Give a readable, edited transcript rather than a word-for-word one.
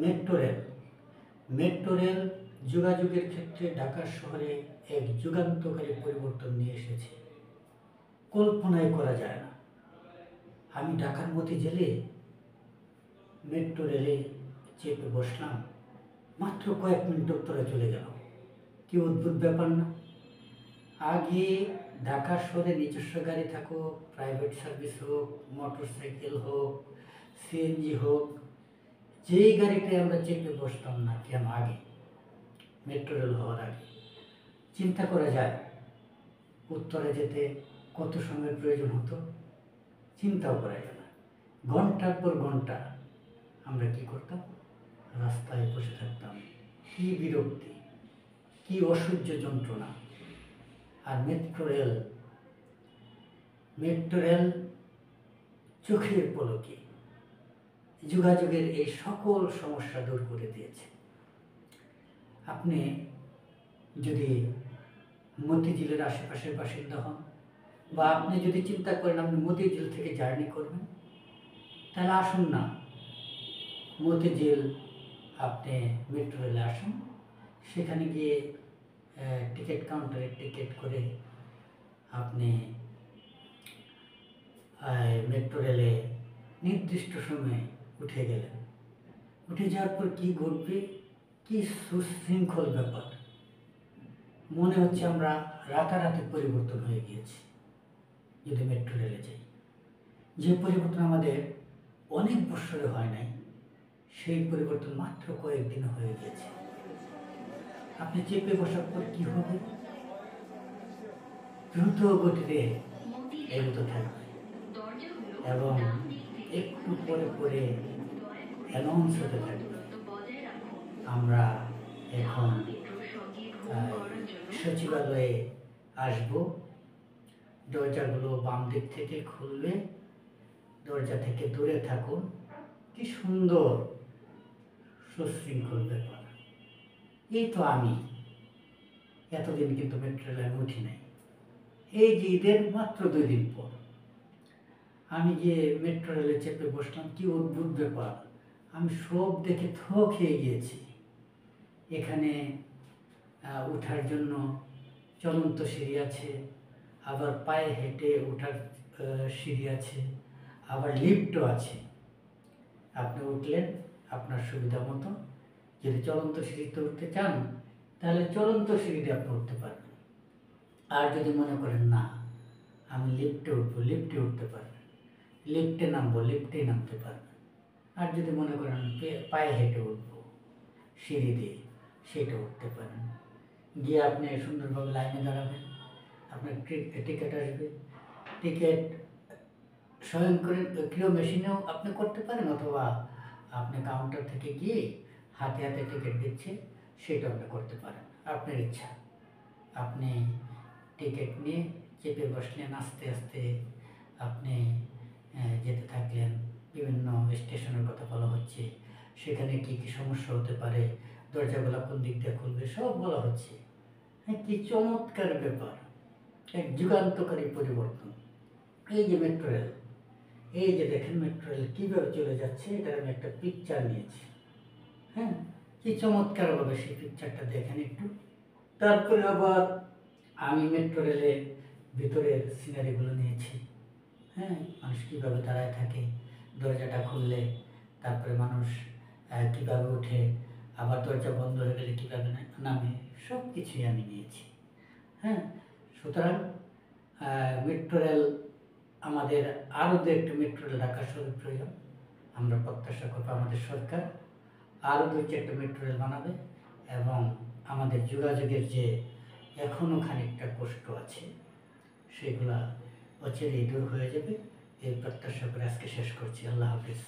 Metro rail metro rail যোগাযোগের ক্ষেত্রে ঢাকা শহরে এক যুগান্তকারী পরিবর্তন নিয়ে এসেছে। কল্পনাই করা যায় না। আমি ঢাকার মতিঝিলে মেট্রো রেলে চেপে বসলাম, মাত্র কয়েক মিনিট উত্তরে চলে গেল। কি অদ্ভুত ব্যাপার না? আগে ঢাকা শহরে নিজস্ব গাড়ি থাকুক, প্রাইভেট সার্ভিস হোক, মোটর সাইকেল হোক, সিএনজি হোক, যেই গাড়িটায় আমরা চেপে বসতাম না কেন আগে, মেট্রো রেল হওয়ার আগে, চিন্তা করা যায় উত্তরে যেতে কত সময়ের প্রয়োজন হতো? চিন্তাও করা যায় না। ঘন্টার পর ঘন্টা আমরা কি করতাম? রাস্তায় বসে থাকতাম। কি বিরক্তি, কি অসহ্য যন্ত্রণা। আর মেট্রো রেল চোখের পলকে যোগাযোগের এই সকল সমস্যা দূর করে দিয়েছে। আপনি যদি মতিঝিলের আশেপাশের বাসিন্দা হন, বা আপনি যদি চিন্তা করেন আপনি মতিঝিল থেকে জার্নি করবেন, তাহলে আসুন না মতিঝিল, আপনি মেট্রো রেলে আসুন। সেখানে গিয়ে টিকিট কাউন্টারে টিকিট করে আপনি মেট্রো রেলে নির্দিষ্ট সময়ে উঠে গেলেন। উঠে যাওয়ার পর কী ঘটবে, কী সুশৃঙ্খল ব্যাপার। মনে হচ্ছে আমরা রাতারাতি পরিবর্তন হয়ে গিয়েছি যদি মেট্রো রেলে যাই। যে পরিবর্তন আমাদের অনেক বছরে হয় নাই, সেই পরিবর্তন মাত্র কয়েকদিনে হয়ে গেছে। আপনি চেপে বসার পর কী হবে? দ্রুত গতিতে এগোতে থাকবে এবং একটু পরে পরে অ্যানাউন্স হতে থাকবে, আমরা এখন সচিবালয়ে আসব। দরজাগুলো বাম দিক থেকে খুলবে, দরজা থেকে দূরে থাকুন। কি সুন্দর সুশৃঙ্খল ব্যাপার। এই তো আমি এতদিন কিন্তু মেট্রো রেলে আমি উঠি নাই। এই যে ঈদের মাত্র 2 দিন পর আমি যে মেট্রো রেলে চেপে বসলাম, কি অদ্ভুত ব্যাপার। আমি সব দেখে থ খেয়ে গিয়েছি। এখানে ওঠার জন্য চলন্ত সিঁড়ি আছে, আবার পায়ে হেঁটে ওঠার সিঁড়ি আছে, আবার লিফটও আছে। আপনি উঠলেন আপনার সুবিধা মতো। যদি চলন্ত সিঁড়িতে উঠতে চান তাহলে চলন্ত সিঁড়িতে আপনি উঠতে পারবেন। আর যদি মনে করেন না আমি লিফটে উঠবো, লিফটে উঠতে পারবেন। লিফটে নামবো, লিফটেই নামতে পারবেন। আর যদি মনে করেন পায়ে হেঁটে উঠবো সিঁড়ি দিয়ে, সেটা উঠতে পারেন। গিয়ে আপনি সুন্দরভাবে লাইনে দাঁড়াবেন, আপনার টিকিট আসবে। টিকিট স্বয়ংক্রিয় মেশিনেও আপনি করতে পারেন, অথবা আপনি কাউন্টার থেকে গিয়ে হাতে হাতে টিকিট দিচ্ছে, সেটা আপনি করতে পারেন, আপনার ইচ্ছা। আপনি টিকিট নিয়ে চেপে বসলেন, আস্তে আস্তে আপনি যেতে থাকলেন। বিভিন্ন স্টেশনের কথা বলা হচ্ছে, সেখানে কী কী সমস্যা হতে পারে, দরজাগুলো কোন দিক দিয়ে খুলবে, সব বলা হচ্ছে। হ্যাঁ, কী চমৎকার ব্যাপার, এক যুগান্তকারী পরিবর্তন। এই যে মেট্রো রেল, এই যে দেখেন মেট্রো রেল কীভাবে চলে যাচ্ছে, এটার আমি একটা পিকচার নিয়েছি। হ্যাঁ, কী চমৎকারভাবে সেই পিকচারটা দেখেন একটু। তারপরে আবার আমি মেট্রো রেলের ভিতরের সিনারিগুলো নিয়েছি। হ্যাঁ, মানুষ কীভাবে দাঁড়ায় থাকে, দরজাটা খুললে তারপরে মানুষ কীভাবে ওঠে, আবার দরজা বন্ধ হয়ে গেলে কীভাবে নামে, সব কিছুই আমি নিয়েছি। হ্যাঁ, সুতরাং মেট্রো রেল আমাদের আরও 2-1টা মেট্রো রেল ঢাকা শহরের প্রয়োজন। আমরা প্রত্যাশা করবো আমাদের সরকার আরও 2-4টা মেট্রো রেল বানাবে, এবং আমাদের যোগাযোগের যে এখনও খানিকটা কষ্ট আছে সেগুলা অচিরেই দূর হয়ে যাবে। এই প্রত্যাশা করে আজকে শেষ করছি। আল্লাহ হাফিজ।